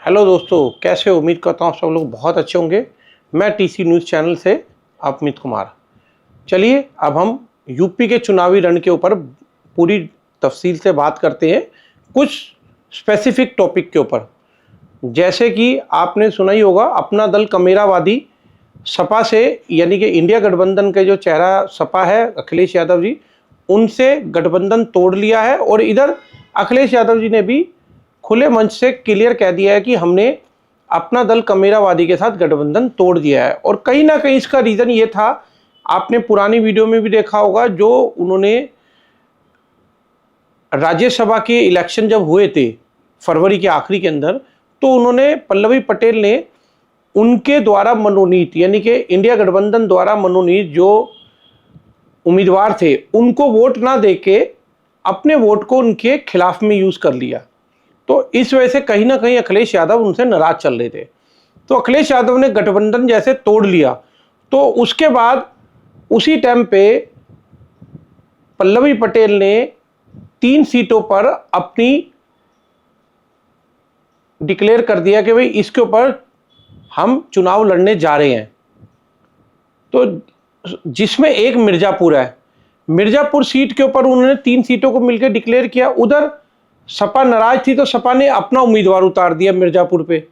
Hello दोस्तों, कैसे हो? उम्मीद करता हूँ सब लोग बहुत अच्छे होंगे। मैं टीसी न्यूज़ चैनल से अमित कुमार। चलिए अब हम यूपी के चुनावी रण के ऊपर पूरी तफसील से बात करते हैं, कुछ स्पेसिफिक टॉपिक के ऊपर। जैसे कि आपने सुना ही होगा, अपना दल कमेरावादी सपा से यानी कि इंडिया गठबंधन के जो चेहरा सपा है अखिलेश यादव जी, उनसे गठबंधन तोड़ लिया है। और इधर अखिलेश यादव जी ने भी खुले मंच से क्लियर कह दिया है कि हमने अपना दल कमेरावादी के साथ गठबंधन तोड़ दिया है। और कहीं ना कहीं इसका रीज़न ये था, आपने पुरानी वीडियो में भी देखा होगा, जो उन्होंने राज्यसभा के इलेक्शन जब हुए थे फरवरी के आखिरी के अंदर, तो उन्होंने पल्लवी पटेल ने उनके द्वारा मनोनीत यानी कि इंडिया गठबंधन द्वारा मनोनीत जो उम्मीदवार थे उनको वोट ना देके अपने वोट को उनके खिलाफ में यूज़ कर लिया। तो इस वजह से कहीं ना कहीं अखिलेश यादव उनसे नाराज चल रहे थे। तो अखिलेश यादव ने गठबंधन जैसे तोड़ लिया, तो उसके बाद उसी टाइम पे पल्लवी पटेल ने 3 सीटों पर अपनी डिक्लेयर कर दिया कि भाई इसके ऊपर हम चुनाव लड़ने जा रहे हैं। तो जिसमें एक मिर्जापुर है, मिर्जापुर सीट के ऊपर उन्होंने 3 सीटों को मिलकर डिक्लेयर किया। उधर सपा नाराज थी तो सपा ने अपना उम्मीदवार उतार दिया मिर्जापुर पे,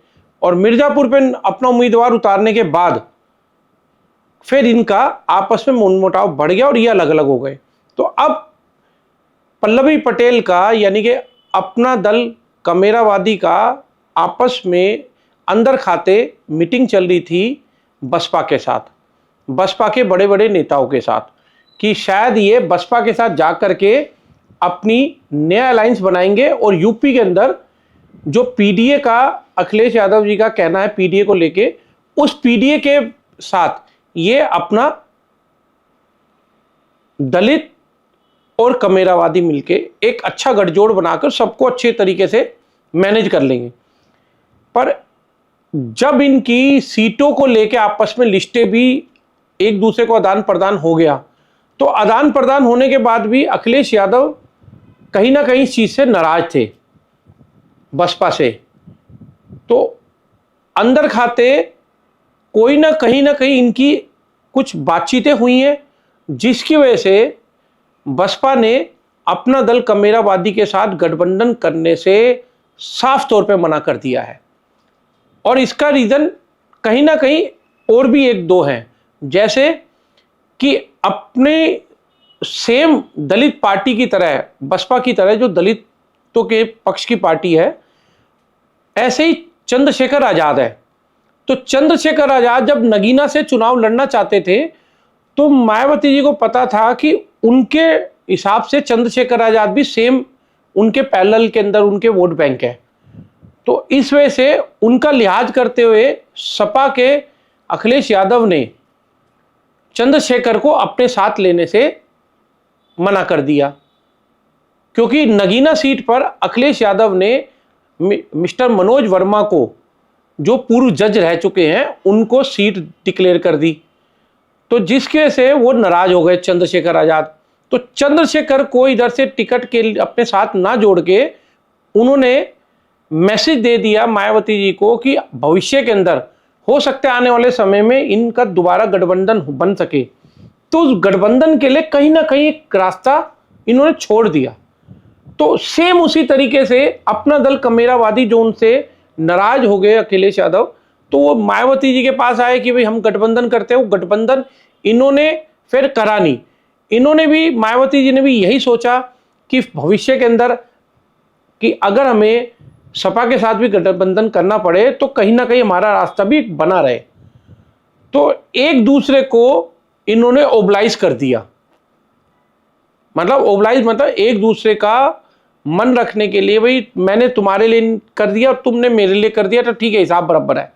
और मिर्जापुर पे अपना उम्मीदवार उतारने के बाद फिर इनका आपस में मनमुटाव बढ़ गया और ये अलग अलग हो गए। तो अब पल्लवी पटेल का यानी कि अपना दल कमेरावादी का आपस में अंदर खाते मीटिंग चल रही थी बसपा के साथ, बसपा के बड़े बड़े नेताओं के साथ, कि शायद ये बसपा के साथ जा करके अपनी नया अलायंस बनाएंगे और यूपी के अंदर जो पीडीए का अखिलेश यादव जी का कहना है पीडीए को लेके, उस पीडीए के साथ ये अपना दलित और कमेरावादी मिलके एक अच्छा गठजोड़ बनाकर सबको अच्छे तरीके से मैनेज कर लेंगे। पर जब इनकी सीटों को लेके आपस में लिस्टें भी एक दूसरे को आदान प्रदान हो गया, तो आदान प्रदान होने के बाद भी अखिलेश यादव कहीं ना कहीं इस चीज से नाराज थे बसपा से। तो अंदर खाते कोई ना कहीं इनकी कुछ बातचीतें हुई हैं, जिसकी वजह से बसपा ने अपना दल कमेरावादी के साथ गठबंधन करने से साफ तौर पे मना कर दिया है। और इसका रीजन कहीं ना कहीं और भी एक दो हैं, जैसे कि अपने सेम दलित पार्टी की तरह, बसपा की तरह जो दलितों के पक्ष की पार्टी है, ऐसे ही चंद्रशेखर आजाद है। तो चंद्रशेखर आजाद जब नगीना से चुनाव लड़ना चाहते थे, तो मायावती जी को पता था कि उनके हिसाब से चंद्रशेखर आजाद भी सेम उनके पैरेलल के अंदर उनके वोट बैंक है। तो इस वजह से उनका लिहाज करते हुए सपा के अखिलेश यादव ने चंद्रशेखर को अपने साथ लेने से मना कर दिया, क्योंकि नगीना सीट पर अखिलेश यादव ने मिस्टर मनोज वर्मा को, जो पूर्व जज रह चुके हैं, उनको सीट डिक्लेयर कर दी। तो जिसकी वजह से वो नाराज हो गए चंद्रशेखर आजाद। तो चंद्रशेखर को इधर से टिकट के अपने साथ ना जोड़ के उन्होंने मैसेज दे दिया मायावती जी को कि भविष्य के अंदर हो सकता है आने वाले समय में इनका दोबारा गठबंधन बन सके। तो उस गठबंधन के लिए कहीं ना कहीं एक रास्ता इन्होंने छोड़ दिया। तो सेम उसी तरीके से अपना दल कमेरावादी जो उनसे नाराज हो गए अखिलेश यादव, तो वो मायावती जी के पास आए कि भाई हम गठबंधन करते हैं। वो गठबंधन इन्होंने फिर करा नहीं। इन्होंने भी, मायावती जी ने भी यही सोचा कि भविष्य के अंदर कि अगर हमें सपा के साथ भी गठबंधन करना पड़े तो कहीं ना कहीं हमारा रास्ता भी बना रहे। तो एक दूसरे को इन्होंने ओबलाइज कर दिया, मतलब ओबलाइज मतलब एक दूसरे का मन रखने के लिए, भाई मैंने तुम्हारे लिए कर दिया और तुमने मेरे लिए कर दिया, तो ठीक है, हिसाब बराबर है।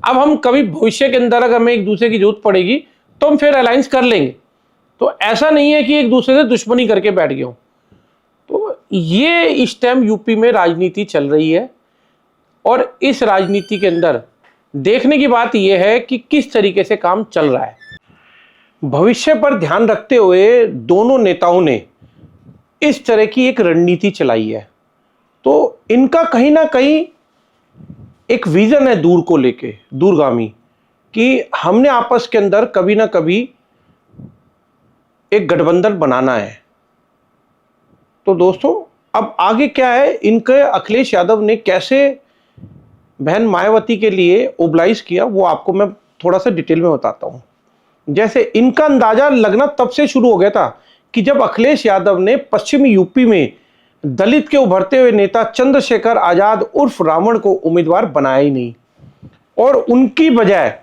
अब हम कभी भविष्य के अंदर अगर हमें एक दूसरे की जरूरत पड़ेगी तो हम फिर अलायंस कर लेंगे। तो ऐसा नहीं है कि एक दूसरे से दुश्मनी करके बैठ गए हो। तो ये इस टाइम यूपी में राजनीति चल रही है, और इस राजनीति के अंदर देखने की बात यह है कि किस तरीके से काम चल रहा है। भविष्य पर ध्यान रखते हुए दोनों नेताओं ने इस तरह की एक रणनीति चलाई है। तो इनका कहीं ना कहीं एक विजन है दूर को लेके, दूरगामी, कि हमने आपस के अंदर कभी ना कभी एक गठबंधन बनाना है। तो दोस्तों अब आगे क्या है, इनके अखिलेश यादव ने कैसे बहन मायावती के लिए ओबलाइज किया वो आपको मैं थोड़ा सा डिटेल में बताता हूं। जैसे इनका अंदाजा लगना तब से शुरू हो गया था कि जब अखिलेश यादव ने पश्चिमी यूपी में दलित के उभरते हुए नेता चंद्रशेखर आजाद उर्फ रावण को उम्मीदवार बनाया ही नहीं, और उनकी बजाय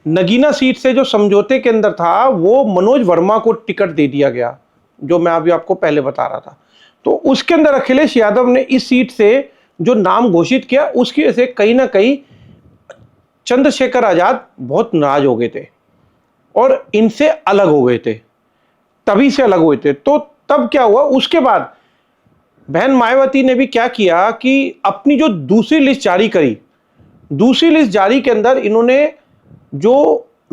नगीना सीट से जो समझौते के अंदर था वो मनोज वर्मा को टिकट दे दिया गया, जो मैं अभी आपको पहले बता रहा था। तो उसके अंदर अखिलेश यादव ने इस सीट से जो नाम घोषित किया उसकी वजह से कहीं ना कहीं चंद्रशेखर आजाद बहुत नाराज हो गए थे और इनसे अलग हो गए थे, तभी से अलग हुए थे। तो तब क्या हुआ, उसके बाद बहन मायावती ने भी क्या किया कि अपनी जो दूसरी लिस्ट जारी करी, दूसरी लिस्ट जारी के अंदर इन्होंने जो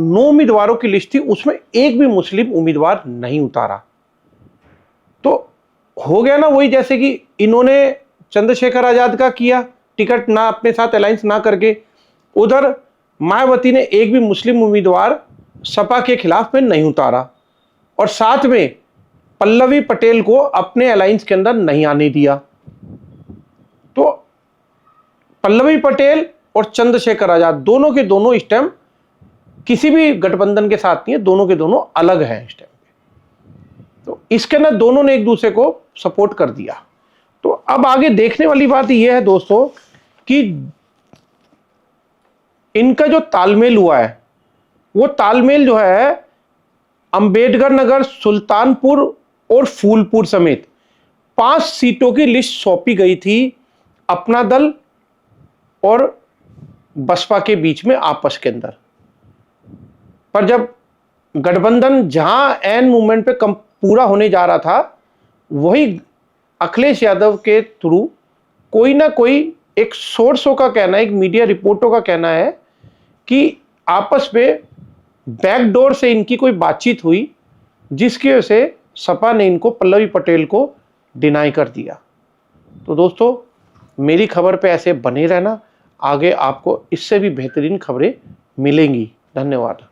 9 उम्मीदवारों की लिस्ट थी उसमें एक भी मुस्लिम उम्मीदवार नहीं उतारा। तो हो गया ना वही, जैसे कि इन्होंने चंद्रशेखर आजाद का किया, टिकट ना अपने साथ अलायंस ना करके, उधर मायावती ने एक भी मुस्लिम उम्मीदवार सपा के खिलाफ में नहीं उतारा, और साथ में पल्लवी पटेल को अपने अलायंस के अंदर नहीं आने दिया। तो पल्लवी पटेल और चंद्रशेखर आजाद दोनों के दोनों इस टाइम किसी भी गठबंधन के साथ नहीं है, दोनों के दोनों अलग हैं इस टाइम पे। तो इसके अंदर दोनों ने एक दूसरे को सपोर्ट कर दिया। तो अब आगे देखने वाली बात यह है दोस्तों कि इनका जो तालमेल हुआ है वो तालमेल जो है अंबेडकर नगर, सुल्तानपुर और फूलपुर समेत 5 सीटों की लिस्ट सौंपी गई थी अपना दल और बसपा के बीच में आपस के अंदर। पर जब गठबंधन जहां एन मूवमेंट पे कम पूरा होने जा रहा था, वही अखिलेश यादव के थ्रू कोई ना कोई एक सोर्सों का कहना है, एक मीडिया रिपोर्टों का कहना है कि आपस में बैकडोर से इनकी कोई बातचीत हुई, जिसकी वजह से सपा ने इनको पल्लवी पटेल को डिनाई कर दिया। तो दोस्तों मेरी खबर पे ऐसे बने रहना, आगे आपको इससे भी बेहतरीन खबरें मिलेंगी। धन्यवाद।